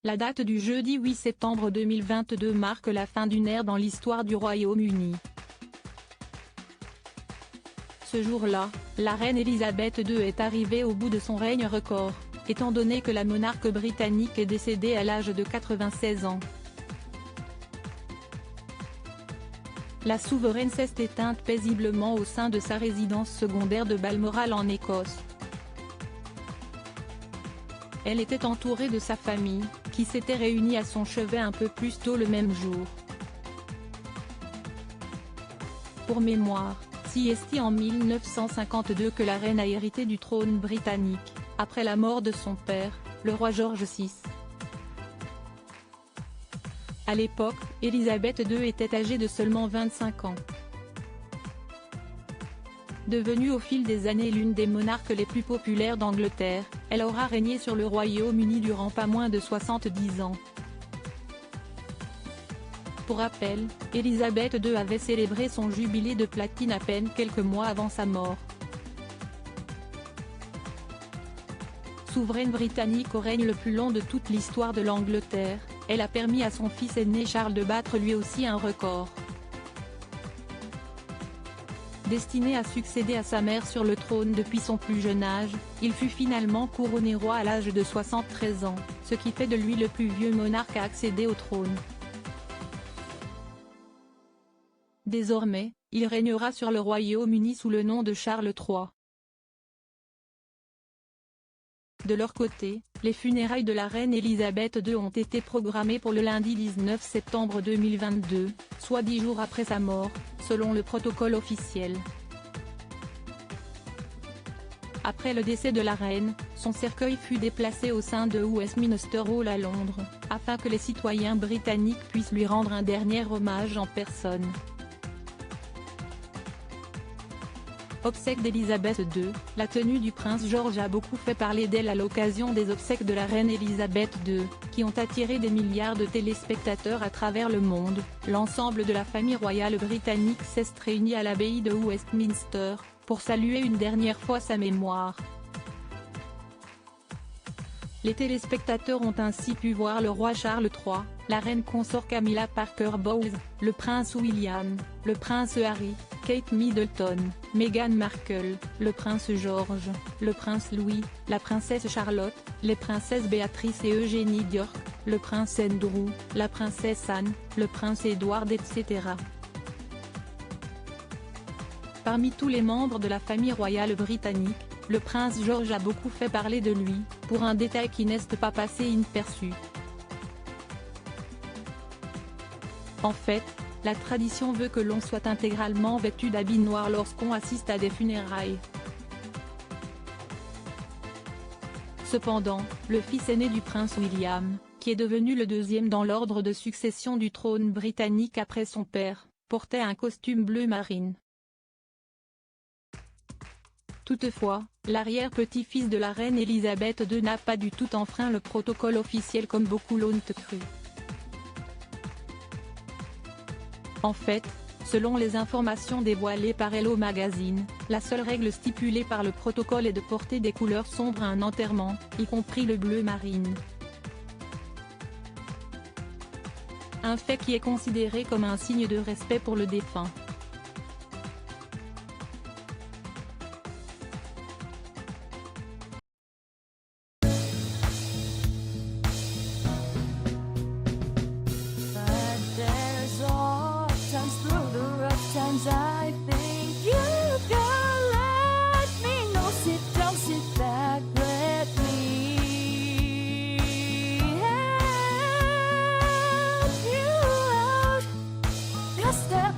La date du jeudi 8 septembre 2022 marque la fin d'une ère dans l'histoire du Royaume-Uni. Ce jour-là, la reine Elisabeth II est arrivée au bout de son règne record, étant donné que la monarque britannique est décédée à l'âge de 96 ans. La souveraine s'est éteinte paisiblement au sein de sa résidence secondaire de Balmoral en Écosse. Elle était entourée de sa famille, qui s'était réunie à son chevet un peu plus tôt le même jour. Pour mémoire, c'est en 1952 que la reine a hérité du trône britannique, après la mort de son père, le roi George VI. À l'époque, Elisabeth II était âgée de seulement 25 ans. Devenue au fil des années l'une des monarques les plus populaires d'Angleterre, elle aura régné sur le Royaume-Uni durant pas moins de 70 ans. Pour rappel, Elisabeth II avait célébré son jubilé de platine à peine quelques mois avant sa mort. Souveraine britannique au règne le plus long de toute l'histoire de l'Angleterre, elle a permis à son fils aîné Charles de battre lui aussi un record. Destiné à succéder à sa mère sur le trône depuis son plus jeune âge, il fut finalement couronné roi à l'âge de 73 ans, ce qui fait de lui le plus vieux monarque à accéder au trône. Désormais, il régnera sur le Royaume-Uni sous le nom de Charles III. De leur côté, les funérailles de la reine Elisabeth II ont été programmées pour le lundi 19 septembre 2022, soit 10 jours après sa mort, selon le protocole officiel. Après le décès de la reine, son cercueil fut déplacé au sein de Westminster Hall à Londres, afin que les citoyens britanniques puissent lui rendre un dernier hommage en personne. Obsèques d'Elisabeth II, la tenue du prince George a beaucoup fait parler d'elle à l'occasion des obsèques de la reine Elisabeth II, qui ont attiré des milliards de téléspectateurs à travers le monde. L'ensemble de la famille royale britannique s'est réuni à l'abbaye de Westminster, pour saluer une dernière fois sa mémoire. Les téléspectateurs ont ainsi pu voir le roi Charles III, la reine consort Camilla Parker Bowles, le prince William, le prince Harry, Kate Middleton, Meghan Markle, le prince George, le prince Louis, la princesse Charlotte, les princesses Béatrice et Eugénie d'York, le prince Andrew, la princesse Anne, le prince Edward etc. Parmi tous les membres de la famille royale britannique, le prince George a beaucoup fait parler de lui, pour un détail qui n'est pas passé inaperçu. En fait, la tradition veut que l'on soit intégralement vêtu d'habits noirs lorsqu'on assiste à des funérailles. Cependant, le fils aîné du prince William, qui est devenu le deuxième dans l'ordre de succession du trône britannique après son père, portait un costume bleu marine. Toutefois, l'arrière-petit-fils de la reine Elisabeth II n'a pas du tout enfreint le protocole officiel comme beaucoup l'ont cru. En fait, selon les informations dévoilées par Hello Magazine, la seule règle stipulée par le protocole est de porter des couleurs sombres à un enterrement, y compris le bleu marine. Un fait qui est considéré comme un signe de respect pour le défunt. I think you can let me know. Sit down, sit back, let me help you out. Just step